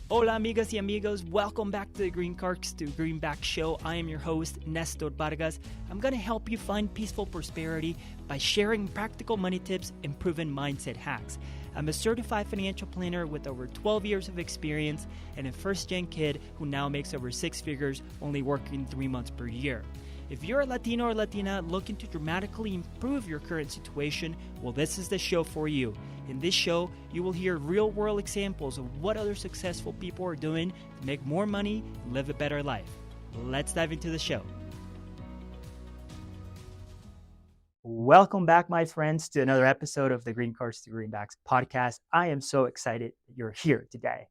Hola amigas y amigos, welcome back to the Green Cards to Greenback Show. I am your host, Nestor Vargas. I'm going to help you find peaceful prosperity by sharing practical money tips and proven mindset hacks. I'm a certified financial planner with over 12 years of experience and a first-gen kid who now makes over 6 figures only working 3 months per year. If you're a Latino or Latina looking to dramatically improve your current situation, well, this is the show for you. In this show, you will hear real-world examples of what other successful people are doing to make more money and live a better life. Let's dive into the show. Welcome back, my friends, to another episode of the Green Cards to Greenbacks podcast. I am so excited that you're here today.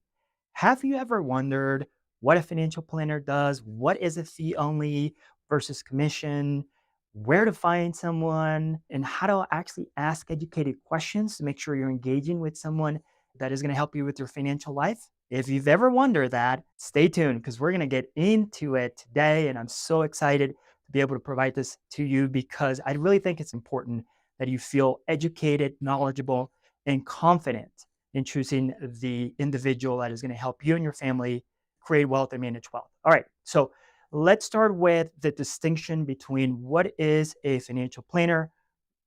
Have you ever wondered what a financial planner does? What is a fee only versus commission? Where to find someone, and how to actually ask educated questions to make sure you're engaging with someone that is going to help you with your financial life? If you've ever wondered that, stay tuned because we're going to get into it today. And I'm so excited to be able to provide this to you because I really think it's important that you feel educated, knowledgeable, and confident in choosing the individual that is going to help you and your family create wealth and manage wealth. All right. So let's start with the distinction between what is a financial planner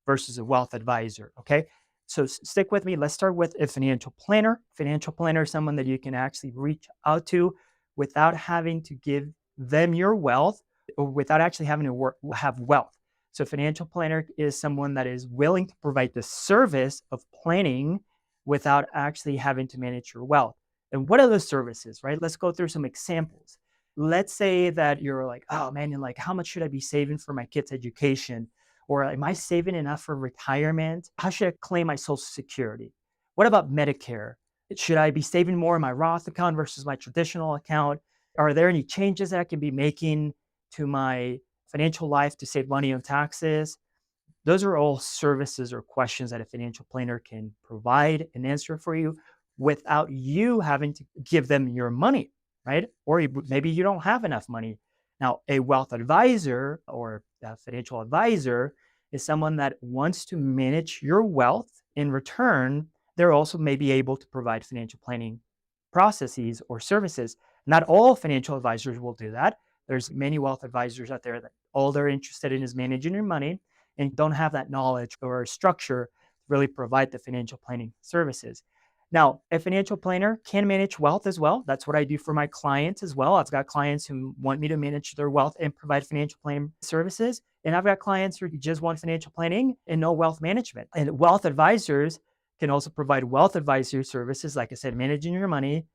versus a wealth advisor, okay? So stick with me. Let's start with a financial planner. Financial planner is someone that you can actually reach out to without having to give them your wealth or without actually having to have wealth. So financial planner is someone that is willing to provide the service of planning without actually having to manage your wealth. And what are those services, right? Let's go through some examples. Let's say that you're like, oh man, and like, how much should I be saving for my kids' education? Or am I saving enough for retirement? How should I claim my Social Security? What about Medicare? Should I be saving more in my Roth account versus my traditional account? Are there any changes that I can be making to my financial life to save money on taxes? Those are all services or questions that a financial planner can provide and answer for you without you having to give them your money, right? Or maybe you don't have enough money. Now, a wealth advisor or a financial advisor is someone that wants to manage your wealth. In return, they're also maybe able to provide financial planning processes or services. Not all financial advisors will do that. There's many wealth advisors out there that all they're interested in is managing your money and don't have that knowledge or structure to really provide the financial planning services. Now, a financial planner can manage wealth as well. That's what I do for my clients as well. I've got clients who want me to manage their wealth and provide financial planning services. And I've got clients who just want financial planning and no wealth management. And wealth advisors can also provide wealth advisory services, like I said, managing your money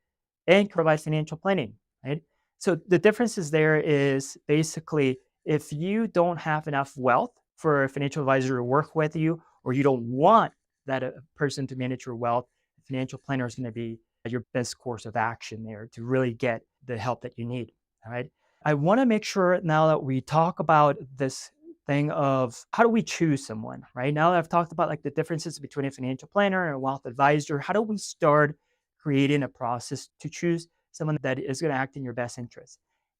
and provide financial planning, right? So the differences there is basically if you don't have enough wealth for a financial advisor to work with you, or you don't want that person to manage your wealth, financial planner is going to be your best course of action there to really get the help that you need. All right. I want to make sure now that we talk about this thing of how do we choose someone, right? Now that I've talked about like the differences between a financial planner and a wealth advisor, how do we start creating a process to choose someone that is going to act in your best interest?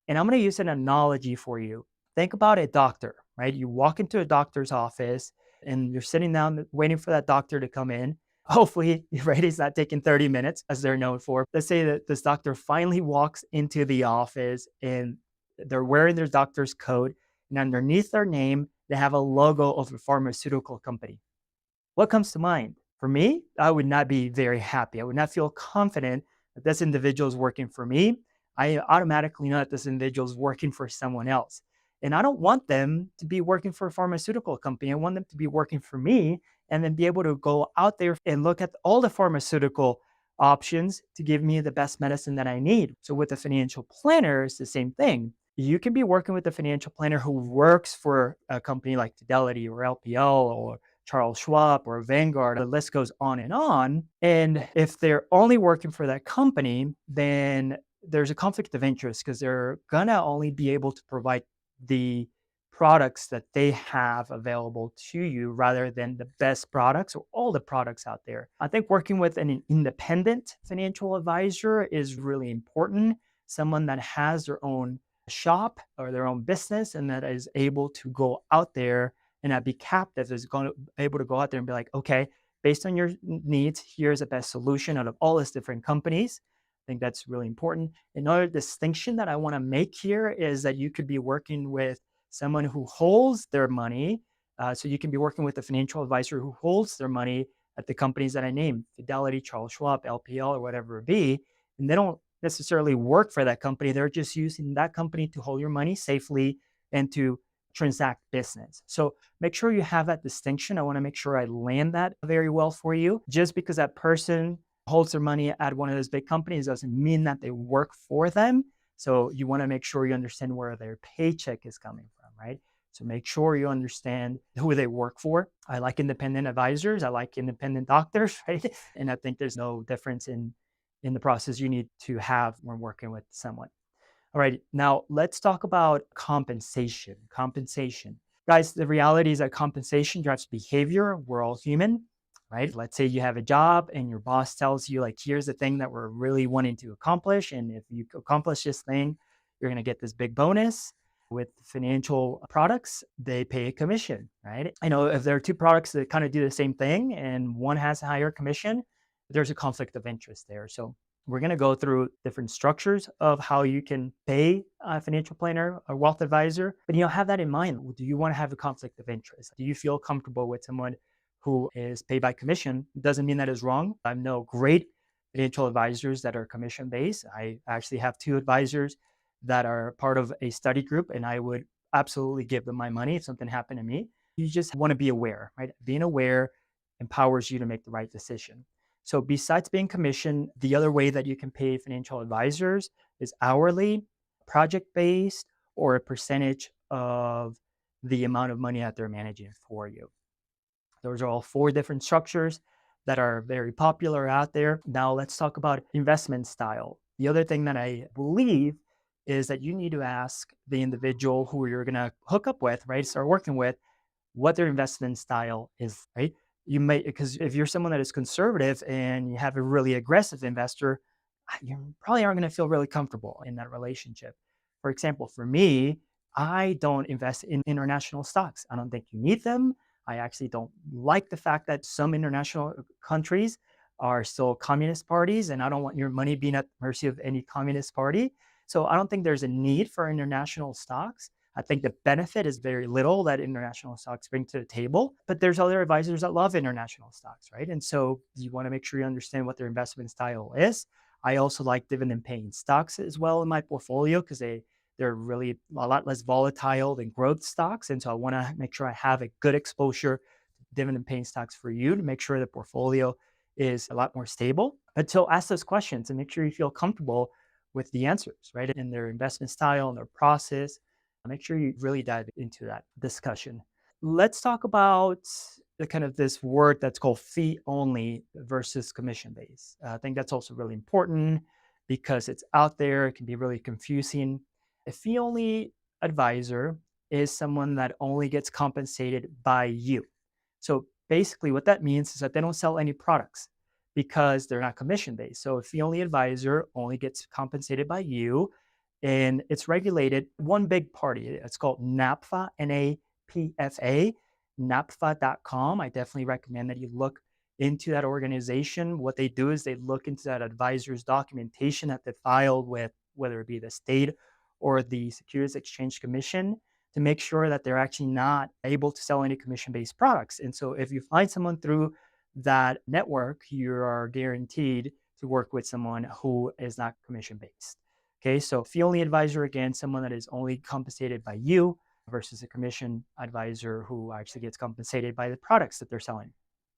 And I'm going to use an analogy for you. Think about a doctor, right? You walk into a doctor's office and you're sitting down waiting for that doctor to come in. Hopefully, right, it's not taking 30 minutes as they're known for. Let's say that this doctor finally walks into the office and they're wearing their doctor's coat, and underneath their name, they have a logo of a pharmaceutical company. What comes to mind? For me, I would not be very happy. I would not feel confident that this individual is working for me. I automatically know that this individual is working for someone else. And I don't want them to be working for a pharmaceutical company. I want them to be working for me and then be able to go out there and look at all the pharmaceutical options to give me the best medicine that I need. So with a financial planner, it's the same thing. You can be working with a financial planner who works for a company like Fidelity or LPL or Charles Schwab or Vanguard. The list goes on. And if they're only working for that company, then there's a conflict of interest because they're going to only be able to provide the products that they have available to you rather than the best products or all the products out there. I think working with an independent financial advisor is really important. Someone that has their own shop or their own business and that is able to go out there and not be captive, is going to be able to go out there and be like, okay, based on your needs, here's the best solution out of all these different companies think that's really important. Another distinction that I want to make here is that you could be working with someone who holds their money. So you can be working with a financial advisor who holds their money at the companies that I named, Fidelity, Charles Schwab, LPL, or whatever it be. And they don't necessarily work for that company. They're just using that company to hold your money safely and to transact business. So make sure you have that distinction. I want to make sure I land that very well for you. Just because that person holds their money at one of those big companies doesn't mean that they work for them. So you want to make sure you understand where their paycheck is coming from, right? So make sure you understand who they work for. I like independent advisors. I like independent doctors, right? And I think there's no difference in the process you need to have when working with someone. All right, now let's talk about compensation. Compensation. Guys, the reality is that compensation drives behavior. We're all human, right? Let's say you have a job and your boss tells you, like, here's the thing that we're really wanting to accomplish. And if you accomplish this thing, you're going to get this big bonus. With financial products, they pay a commission, right? I know if there are two products that kind of do the same thing and one has a higher commission, there's a conflict of interest there. So we're going to go through different structures of how you can pay a financial planner, a wealth advisor, but have that in mind. Do you want to have a conflict of interest? Do you feel comfortable with someone who is paid by commission? It doesn't mean that is wrong. I know great financial advisors that are commission based. I actually have two advisors that are part of a study group, and I would absolutely give them my money if something happened to me. You just want to be aware, right? Being aware empowers you to make the right decision. So besides being commissioned, the other way that you can pay financial advisors is hourly, project-based, or a percentage of the amount of money that they're managing for you. Those are all four different structures that are very popular out there. Now let's talk about investment style. The other thing that I believe is that you need to ask the individual who you're going to hook up with, right, start working with, what their investment style is, right? You may, because if you're someone that is conservative and you have a really aggressive investor, you probably aren't going to feel really comfortable in that relationship. For example, for me, I don't invest in international stocks. I don't think you need them. I actually don't like the fact that some international countries are still communist parties, and I don't want your money being at the mercy of any communist party. So I don't think there's a need for international stocks. I think the benefit is very little that international stocks bring to the table, but there's other advisors that love international stocks, right? And so you want to make sure you understand what their investment style is. I also like dividend paying stocks as well in my portfolio because they're really a lot less volatile than growth stocks. And so I want to make sure I have a good exposure to dividend paying stocks for you to make sure the portfolio is a lot more stable. But so ask those questions and make sure you feel comfortable with the answers, right? In their investment style and their process. Make sure you really dive into that discussion. Let's talk about the kind of this word that's called fee only versus commission based. I think that's also really important because it's out there. It can be really confusing. A fee only advisor is someone that only gets compensated by you. So basically what that means is that they don't sell any products because they're not commission based. So a fee only advisor only gets compensated by you, and it's regulated one big party. It's called NAPFA, NAPFA, napfa.com. I definitely recommend that you look into that organization. What they do is they look into that advisor's documentation that they filed with, whether it be the state or the Securities Exchange Commission, to make sure that they're actually not able to sell any commission-based products. And so if you find someone through that network, you are guaranteed to work with someone who is not commission-based. Okay, so fee only advisor, again, someone that is only compensated by you versus a commission advisor who actually gets compensated by the products that they're selling.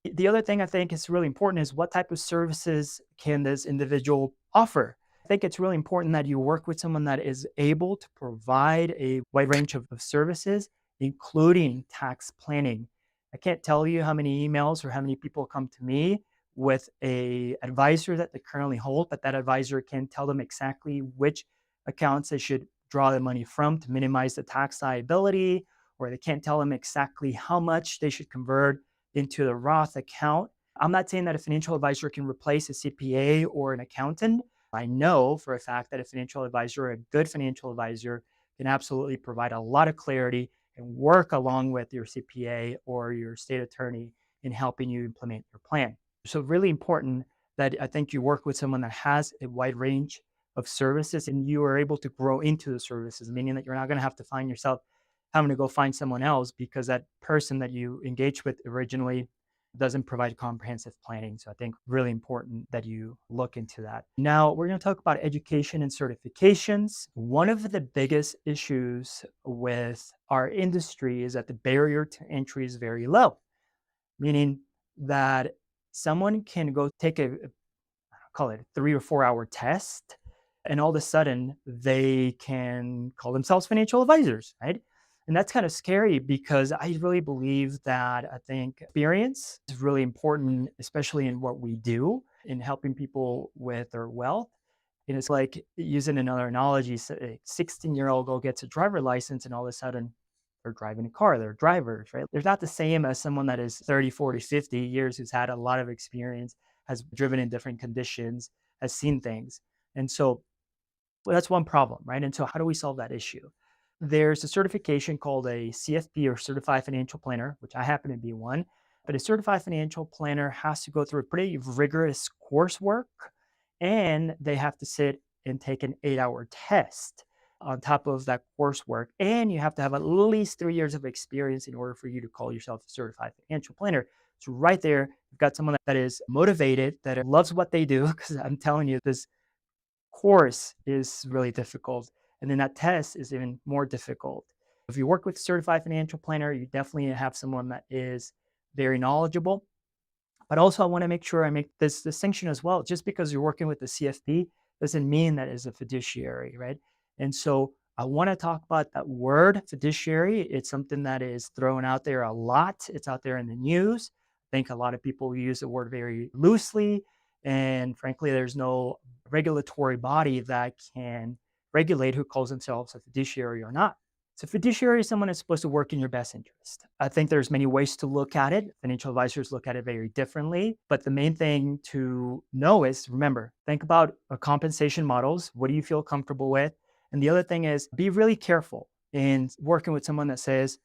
The other thing I think is really important is what type of services can this individual offer? I think it's really important that you work with someone that is able to provide a wide range of services, including tax planning. I can't tell you how many emails or how many people come to me with an advisor that they currently hold, but that advisor can tell them exactly which accounts they should draw the money from to minimize the tax liability, or they can't tell them exactly how much they should convert into the Roth account. I'm not saying that a financial advisor can replace a CPA or an accountant. I know for a fact that a financial advisor, a good financial advisor, can absolutely provide a lot of clarity and work along with your CPA or your state attorney in helping you implement your plan. So really important that I think you work with someone that has a wide range of services and you are able to grow into the services, meaning that you're not going to have to find yourself having to go find someone else because that person that you engaged with originally doesn't provide comprehensive planning. So I think really important that you look into that. Now we're going to talk about education and certifications. One of the biggest issues with our industry is that the barrier to entry is very low, meaning that someone can go take a call it 3 or 4 hour test, and all of a sudden they can call themselves financial advisors, right? And that's kind of scary because I really believe that I think experience is really important, especially in what we do in helping people with their wealth. And it's like using another analogy, a 16-year-old girl gets a driver license and all of a sudden they're driving a car, they're drivers, right? They're not the same as someone that is 30, 40, 50 years who's had a lot of experience, has driven in different conditions, has seen things. And so that's one problem, right? And so how do we solve that issue? There's a certification called a CFP or Certified Financial Planner, which I happen to be one. But a certified financial planner has to go through a pretty rigorous coursework and they have to sit and take an 8-hour test on top of that coursework. And you have to have at least 3 years of experience in order for you to call yourself a certified financial planner. So right there, you've got someone that is motivated, that loves what they do, because I'm telling you, this course is really difficult. And then that test is even more difficult. If you work with a certified financial planner, you definitely have someone that is very knowledgeable. But also, I want to make sure I make this distinction as well. Just because you're working with the CFP doesn't mean that is a fiduciary, right? And so I want to talk about that word fiduciary. It's something that is thrown out there a lot. It's out there in the news. I think a lot of people use the word very loosely. And frankly, there's no regulatory body that can regulate who calls themselves a fiduciary or not. So fiduciary is someone that's supposed to work in your best interest. I think there's many ways to look at it. Financial advisors look at it very differently. But the main thing to know is, remember, think about compensation models. What do you feel comfortable with? And the other thing is, be really careful in working with someone that says,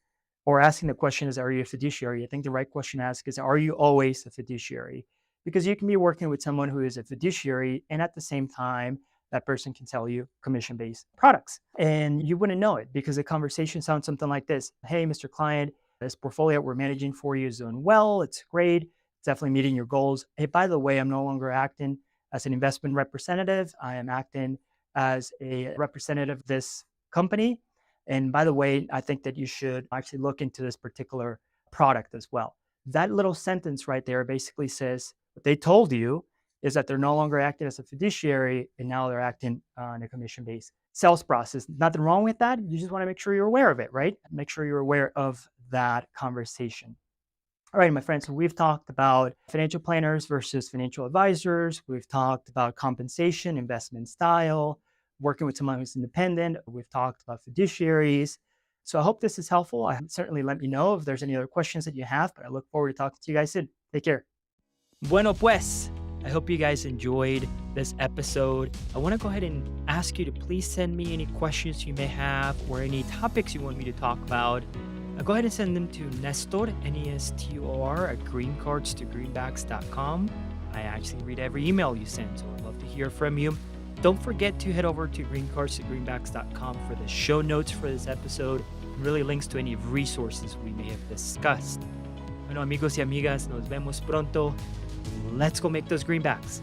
or asking the question is, are you a fiduciary? I think the right question to ask is, are you always a fiduciary? Because you can be working with someone who is a fiduciary and at the same time, that person can sell you commission-based products. And you wouldn't know it because the conversation sounds something like this. Hey, Mr. Client, this portfolio we're managing for you is doing well. It's great. It's definitely meeting your goals. Hey, by the way, I'm no longer acting as an investment representative. I am acting as a representative of this company. And by the way, I think that you should actually look into this particular product as well. That little sentence right there basically says what they told you is that they're no longer acting as a fiduciary and now they're acting on a commission-based sales process. Nothing wrong with that. You just want to make sure you're aware of it, right? Make sure you're aware of that conversation. All right, my friends, so we've talked about financial planners versus financial advisors. We've talked about compensation, investment style, working with someone who's independent. We've talked about fiduciaries. So I hope this is helpful. Certainly let me know if there's any other questions that you have, but I look forward to talking to you guys soon. Take care. Bueno pues. I hope you guys enjoyed this episode. I want to go ahead and ask you to please send me any questions you may have or any topics you want me to talk about. Go ahead and send them to Nestor, Nestor, at greencardstogreenbacks.com. I actually read every email you send, so I'd love to hear from you. Don't forget to head over to greencardstogreenbacks.com for the show notes for this episode, and really links to any resources we may have discussed. Bueno, amigos y amigas, nos vemos pronto. Let's go make those greenbacks.